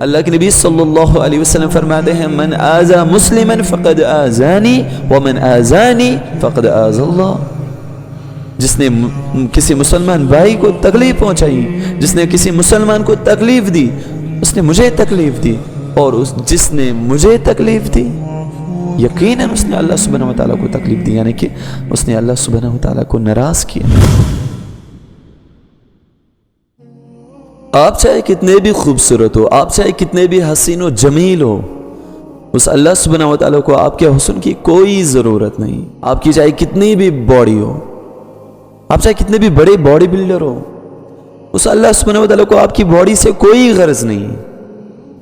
اللہ کے نبی صلی اللہ علیہ وسلم فرماتے ہیں من آذا مسلما فقد آذانی ومن آذانی فقد آذى اللہ. جس نے کسی مسلمان بھائی کو تکلیف پہنچائی، جس نے کسی مسلمان کو تکلیف دی، اس نے مجھے تکلیف دی، اور جس نے مجھے تکلیف دی یقیناً اس نے اللہ سبحانہ و تعالیٰ کو تکلیف دی، یعنی کہ اس نے اللہ سبحانہ و تعالیٰ کو ناراض کیا. آپ چاہے کتنے بھی خوبصورت ہو، آپ چاہے کتنے بھی حسین و جمیل ہو، اس اللہ سبحانہ و تعالیٰ کو آپ کے حسن کی کوئی ضرورت نہیں. آپ کی چاہے کتنی بھی باڈی ہو، آپ چاہے کتنے بھی بڑے باڈی بلڈر ہو، اس اللہ سبحانہ و تعالیٰ کو آپ کی باڈی سے کوئی غرض نہیں.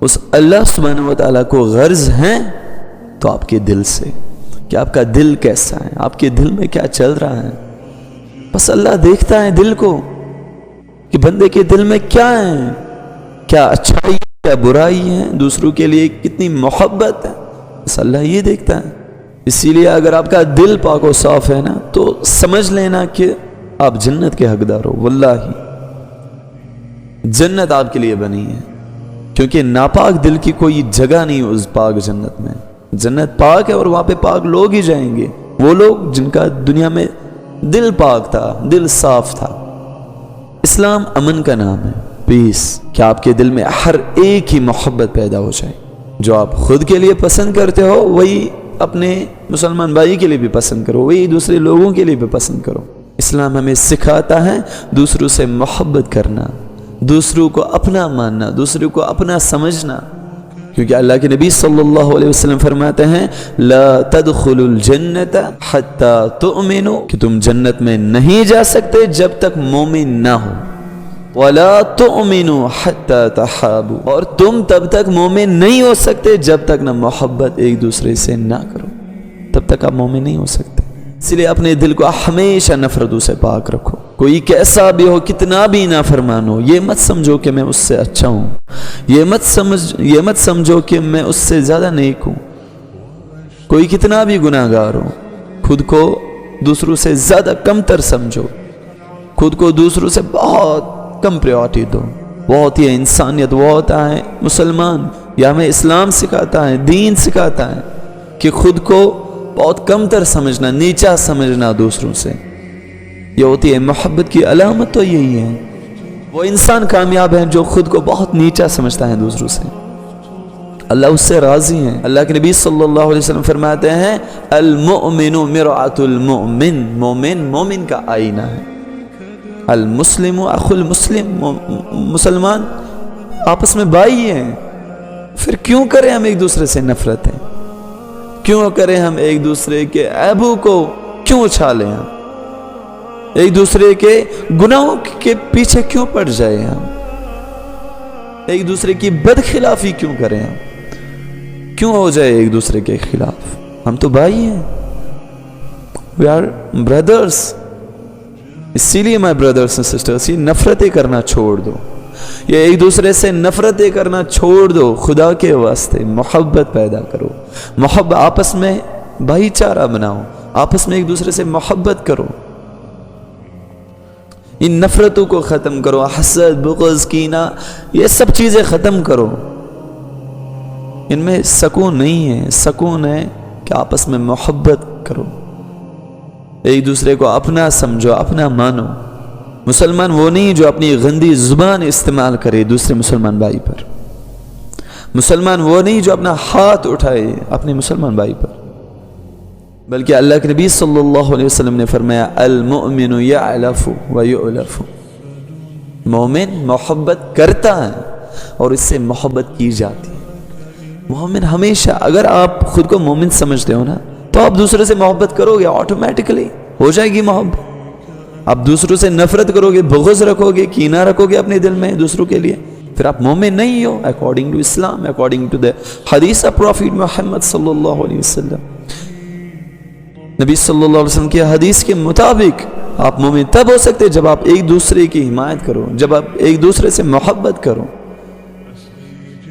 اس اللہ سبحانہ و تعالیٰ کو غرض ہیں تو آپ کے دل سے، کہ آپ کا دل کیسا ہے، آپ کے دل میں کیا چل رہا ہے. بس اللہ دیکھتا ہے دل کو کہ بندے کے دل میں کیا ہے، کیا اچھائی کیا برائی ہے، دوسروں کے لیے کتنی محبت ہے، بس اللہ یہ دیکھتا ہے. اسی لیے اگر آپ کا دل پاک و صاف ہے نا تو سمجھ لینا کہ آپ جنت کے حقدار ہو. واللہ جنت آپ کے لیے بنی ہے، کیونکہ ناپاک دل کی کوئی جگہ نہیں اس پاک جنت میں. جنت پاک ہے اور وہاں پہ پاک لوگ ہی جائیں گے، وہ لوگ جن کا دنیا میں دل پاک تھا، دل صاف تھا. اسلام امن کا نام ہے، پیس، کہ آپ کے دل میں ہر ایک ہی محبت پیدا ہو جائے. جو آپ خود کے لیے پسند کرتے ہو وہی اپنے مسلمان بھائی کے لیے بھی پسند کرو، وہی دوسرے لوگوں کے لیے بھی پسند کرو. اسلام ہمیں سکھاتا ہے دوسروں سے محبت کرنا، دوسروں کو اپنا ماننا، دوسروں کو اپنا سمجھنا. کیونکہ اللہ کے نبی صلی اللہ علیہ وسلم فرماتے ہیں لا تدخلوا الجنت حتی تؤمنوا، کہ تم جنت میں نہیں جا سکتے جب تک مومن نہ ہو. ولا تؤمنوا حتی تحابوا، اور تم تب تک مومن نہیں ہو سکتے جب تک نہ محبت ایک دوسرے سے نہ کرو، تب تک آپ مومن نہیں ہو سکتے. اس لیے اپنے دل کو ہمیشہ نفرتوں سے پاک رکھو. کوئی کیسا بھی ہو، کتنا بھی نافرمان ہو، یہ مت سمجھو کہ میں اس سے اچھا ہوں، یہ مت سمجھو کہ میں اس سے زیادہ نیک ہوں. کوئی کتنا بھی گناہگار ہو، خود کو دوسروں سے زیادہ کم تر سمجھو، خود کو دوسروں سے بہت کم پریورٹی دو. بہت ہی انسانیت، وہ ہوتا ہے مسلمان، یا ہمیں اسلام سکھاتا ہے، دین سکھاتا ہے کہ خود کو بہت کم تر سمجھنا، نیچا سمجھنا دوسروں سے. یہ ہوتی ہے محبت کی علامت، تو یہی ہے. وہ انسان کامیاب ہے جو خود کو بہت نیچا سمجھتا ہے دوسروں سے. اللہ اس سے راضی ہے. اللہ کے نبی صلی اللہ علیہ وسلم فرماتے ہیں المؤمن مرآۃ المؤمن، مومن مومن کا آئینہ ہے. المسلم اخو المسلم، مسلمان آپس میں بھائی ہیں. پھر کیوں کریں ہم ایک دوسرے سے نفرتیں، کیوں کریں ہم ایک دوسرے کے عیبوں کو کیوں اچھالیں، ہم ایک دوسرے کے گناہوں کے پیچھے کیوں پڑ جائیں، ہم ایک دوسرے کی بدخلافی کیوں کریں، ہم کیوں ہو جائے ایک دوسرے کے خلاف. ہم تو بھائی ہیں، we are brothers. اسی لیے my brothers and sisters، یہ نفرتیں کرنا چھوڑ دو، یہ ایک دوسرے سے نفرتیں کرنا چھوڑ دو. خدا کے واسطے محبت پیدا کرو، محبت آپس میں بھائی چارہ بناؤ، آپس میں ایک دوسرے سے محبت کرو. ان نفرتوں کو ختم کرو، حسد، بغض، کینہ، یہ سب چیزیں ختم کرو. ان میں سکون نہیں ہے. سکون ہے کہ آپس میں محبت کرو، ایک دوسرے کو اپنا سمجھو، اپنا مانو. مسلمان وہ نہیں جو اپنی گندی زبان استعمال کرے دوسرے مسلمان بھائی پر. مسلمان وہ نہیں جو اپنا ہاتھ اٹھائے اپنے مسلمان بھائی پر. بلکہ اللہ کے نبی صلی اللہ علیہ وسلم نے فرمایا المؤمن یعلف ویؤلف، مومن محبت کرتا ہے اور اس سے محبت کی جاتی ہے. مومن ہمیشہ، اگر آپ خود کو مومن سمجھتے ہو نا تو آپ دوسرے سے محبت کرو گے، آٹومیٹکلی ہو جائے گی محبت. آپ دوسروں سے نفرت کرو گے، بغض رکھو گے، کینہ رکھو گے اپنے دل میں دوسروں کے لیے، پھر آپ مومن نہیں ہو according to Islam, according to the حدیث آف پروفیٹ محمد صلی اللہ علیہ وسلم. نبی صلی اللہ علیہ وسلم کی حدیث کے مطابق آپ مومن تب ہو سکتے جب آپ ایک دوسرے کی حمایت کرو، جب آپ ایک دوسرے سے محبت کرو.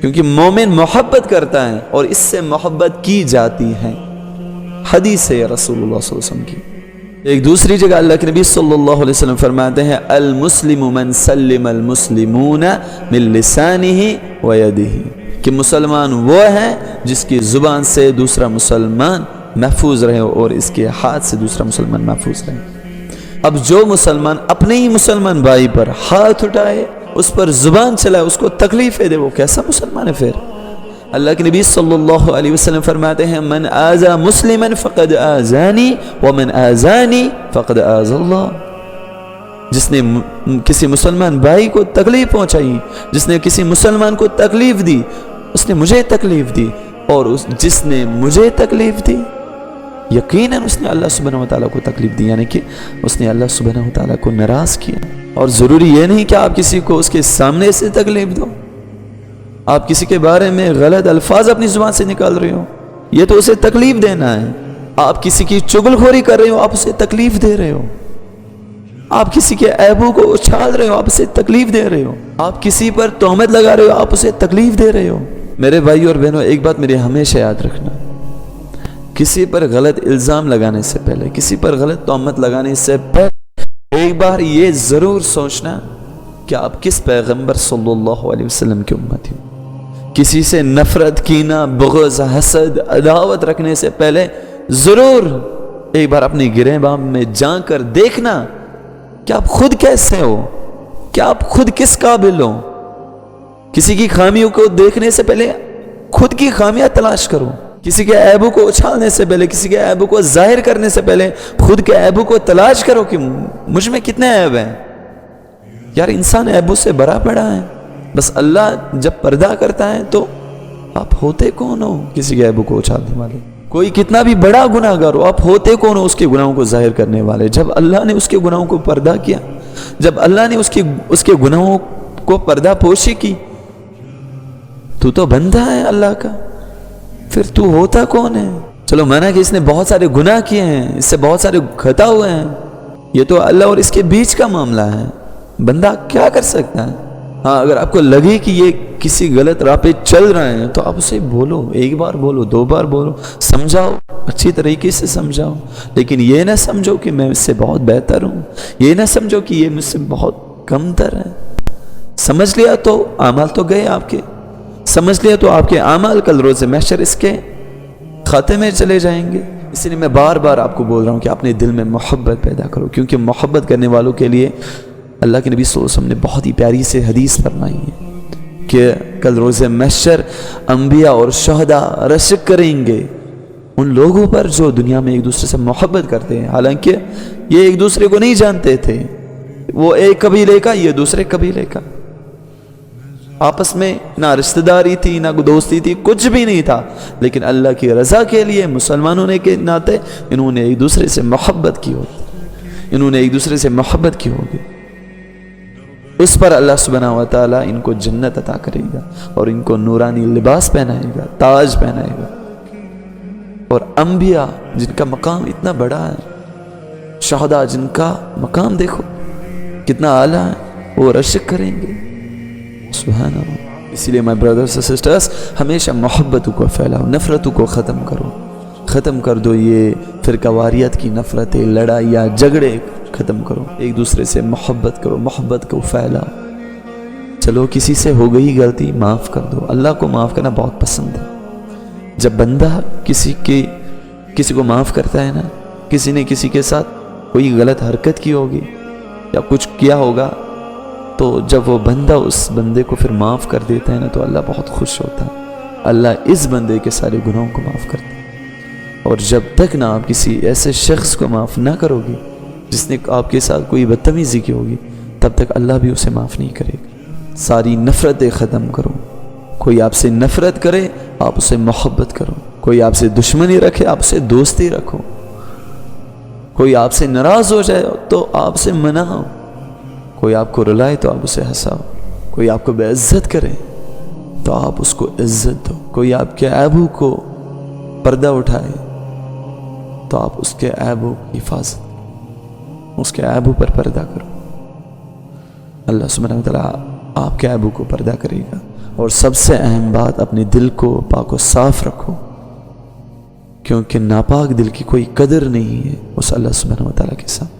کیونکہ مومن محبت کرتا ہے اور اس سے محبت کی جاتی ہے. حدیث ہے رسول اللہ صلی اللہ علیہ وسلم کی، ایک دوسری جگہ اللہ کے نبی صلی اللہ علیہ وسلم فرماتے ہیں المسلم من سلم المسلمون من لسانہ و یدہ، کہ مسلمان وہ ہے جس کی زبان سے دوسرا مسلمان محفوظ رہے اور اس کے ہاتھ سے دوسرا مسلمان محفوظ رہے۔ اب جو مسلمان اپنے ہی مسلمان بھائی پر ہاتھ اٹھائے، اس پر زبان چلائے، اس کو تکلیفیں دے، وہ کیسا مسلمان ہے پھر؟ اللہ کے نبی صلی اللہ علیہ وسلم فرماتے ہیں من آذى مسلما فقد آذانی ومن آذانی فقد آذى اللہ، جس نے کسی مسلمان بھائی کو تکلیف پہنچائی، جس نے کسی مسلمان کو تکلیف دی، اس نے مجھے تکلیف دی، اور جس نے مجھے تکلیف دی یقیناً اس نے اللہ سبحانہ وتعالیٰ کو تکلیف دی، یعنی کہ اس نے اللہ سبحانہ وتعالیٰ کو ناراض کیا۔ اور ضروری یہ نہیں کہ آپ کسی کو اس کے سامنے سے تکلیف دو، آپ کسی کے بارے میں غلط الفاظ اپنی زبان سے نکال رہے ہو، یہ تو اسے تکلیف دینا ہے۔ آپ کسی کی چغل خوری کر رہے ہو، آپ اسے تکلیف دے رہے ہو۔ آپ کسی کے عیبوں کو اچھال رہے ہو، آپ اسے تکلیف دے رہے ہو۔ آپ کسی پر تہمت لگا رہے ہو، آپ اسے تکلیف دے رہے ہو۔ میرے بھائی اور بہنوں، ایک بات میرے ہمیشہ یاد رکھنا، کسی پر غلط الزام لگانے سے پہلے، کسی پر غلط تہمت لگانے سے پہلے ایک بار یہ ضرور سوچنا کہ آپ کس پیغمبر صلی اللہ علیہ وسلم کی امتی ہو۔ کسی سے نفرت، کینہ، بغض، حسد، عداوت رکھنے سے پہلے ضرور ایک بار اپنی گریباں میں جان کر دیکھنا کہ آپ خود کیسے ہو، کہ آپ خود کس قابل ہو۔ کسی کی خامیوں کو دیکھنے سے پہلے خود کی خامیاں تلاش کرو۔ کسی کے عیبوں کو اچھالنے سے پہلے، کسی کے عیبوں کو ظاہر کرنے سے پہلے خود کے عیبوں کو تلاش کرو کہ مجھ میں کتنے عیب ہیں۔ یار انسان عیبوں سے بھرا پڑا ہے، بس اللہ جب پردہ کرتا ہے تو آپ ہوتے کون ہو کسی کے عیبوں کو اچھالنے والے؟ کوئی کتنا بھی بڑا گناہ گار ہو، آپ ہوتے کون ہو اس کے گناہوں کو ظاہر کرنے والے؟ جب اللہ نے اس کے گناہوں کو پردہ کیا، جب اللہ نے اس کے گناہوں کو پردہ پوشی کی، تو بندہ ہے اللہ کا، پھر تو ہوتا کون ہے؟ چلو مانا کہ اس نے بہت سارے گناہ کیے ہیں، اس سے بہت سارے خطا ہوئے ہیں، یہ تو اللہ اور اس کے بیچ کا معاملہ ہے، بندہ کیا کر سکتا ہے؟ ہاں اگر آپ کو لگے کہ یہ کسی غلط راہ پہ چل رہے ہیں تو آپ اسے بولو، ایک بار بولو، دو بار بولو، سمجھاؤ، اچھی طریقے سے سمجھاؤ، لیکن یہ نہ سمجھو کہ میں اس سے بہت بہتر ہوں، یہ نہ سمجھو کہ یہ مجھ سے بہت کم تر ہے۔ سمجھ لیا تو اعمال تو گئے آپ کے، سمجھ لیا تو آپ کے اعمال کل روز محشر اس کے کھاتے میں چلے جائیں گے۔ اس لیے میں بار بار آپ کو بول رہا ہوں کہ اپنے دل میں محبت پیدا کرو، کیونکہ محبت کرنے والوں کے لیے اللہ کے نبی صلی اللہ علیہ وسلم نے بہت ہی پیاری سے حدیث فرمائی ہے کہ کل روز محشر انبیاء اور شہداء رشک کریں گے ان لوگوں پر جو دنیا میں ایک دوسرے سے محبت کرتے ہیں، حالانکہ یہ ایک دوسرے کو نہیں جانتے تھے، وہ ایک قبیلے کا، یہ دوسرے قبیلے کا، آپس میں نہ رشتہ داری تھی، نہ دوستی تھی، کچھ بھی نہیں تھا، لیکن اللہ کی رضا کے لیے مسلمان ہونے کے ناطے انہوں نے ایک دوسرے سے محبت کی ہوگی، انہوں نے ایک دوسرے سے محبت کی ہوگی، اس پر اللہ سبحانہ و تعالیٰ ان کو جنت عطا کرے گا اور ان کو نورانی لباس پہنائے گا، تاج پہنائے گا۔ اور انبیاء جن کا مقام اتنا بڑا ہے، شہداء جن کا مقام دیکھو کتنا اعلیٰ ہے، وہ رشک کریں گے، سبحان اللہ۔ اسی لیے مائی برادرز اور سسٹرز، ہمیشہ محبتوں کو پھیلاؤ، نفرتوں کو ختم کرو، ختم کر دو یہ فرقہ واریت کی نفرتیں، لڑائیاں، جھگڑے ختم کرو، ایک دوسرے سے محبت کرو، محبت کو پھیلاؤ۔ چلو کسی سے ہو گئی غلطی، معاف کر دو، اللہ کو معاف کرنا بہت پسند ہے۔ جب بندہ کسی کو معاف کرتا ہے نا، کسی نے کسی کے ساتھ کوئی غلط حرکت کی ہوگی یا کچھ کیا ہوگا، تو جب وہ بندہ اس بندے کو پھر معاف کر دیتا ہے نا، تو اللہ بہت خوش ہوتا ہے، اللہ اس بندے کے سارے گناہوں کو معاف کرتا ہے۔ اور جب تک نہ آپ کسی ایسے شخص کو معاف نہ کرو گے جس نے آپ کے ساتھ کوئی بدتمیزی کی ہوگی، تب تک اللہ بھی اسے معاف نہیں کرے گا۔ ساری نفرتیں ختم کرو، کوئی آپ سے نفرت کرے آپ اسے محبت کرو، کوئی آپ سے دشمنی رکھے آپ اسے دوستی رکھو، کوئی آپ سے ناراض ہو جائے تو آپ سے مناؤ، کوئی آپ کو رلائے تو آپ اسے ہنساؤ، کوئی آپ کو بے عزت کرے تو آپ اس کو عزت دو، کوئی آپ کے عیبوں کو پردہ اٹھائے تو آپ اس کے عیبوں کی حفاظت، اس کے عیبوں پر پردہ کرو۔ اللہ سبحانہ وتعالیٰ آپ کے عیبوں کو پردہ کرے گا۔ اور سب سے اہم بات، اپنے دل کو پاک و صاف رکھو، کیونکہ ناپاک دل کی کوئی قدر نہیں ہے اس اللہ سبحانہ و تعالیٰ کے ساتھ۔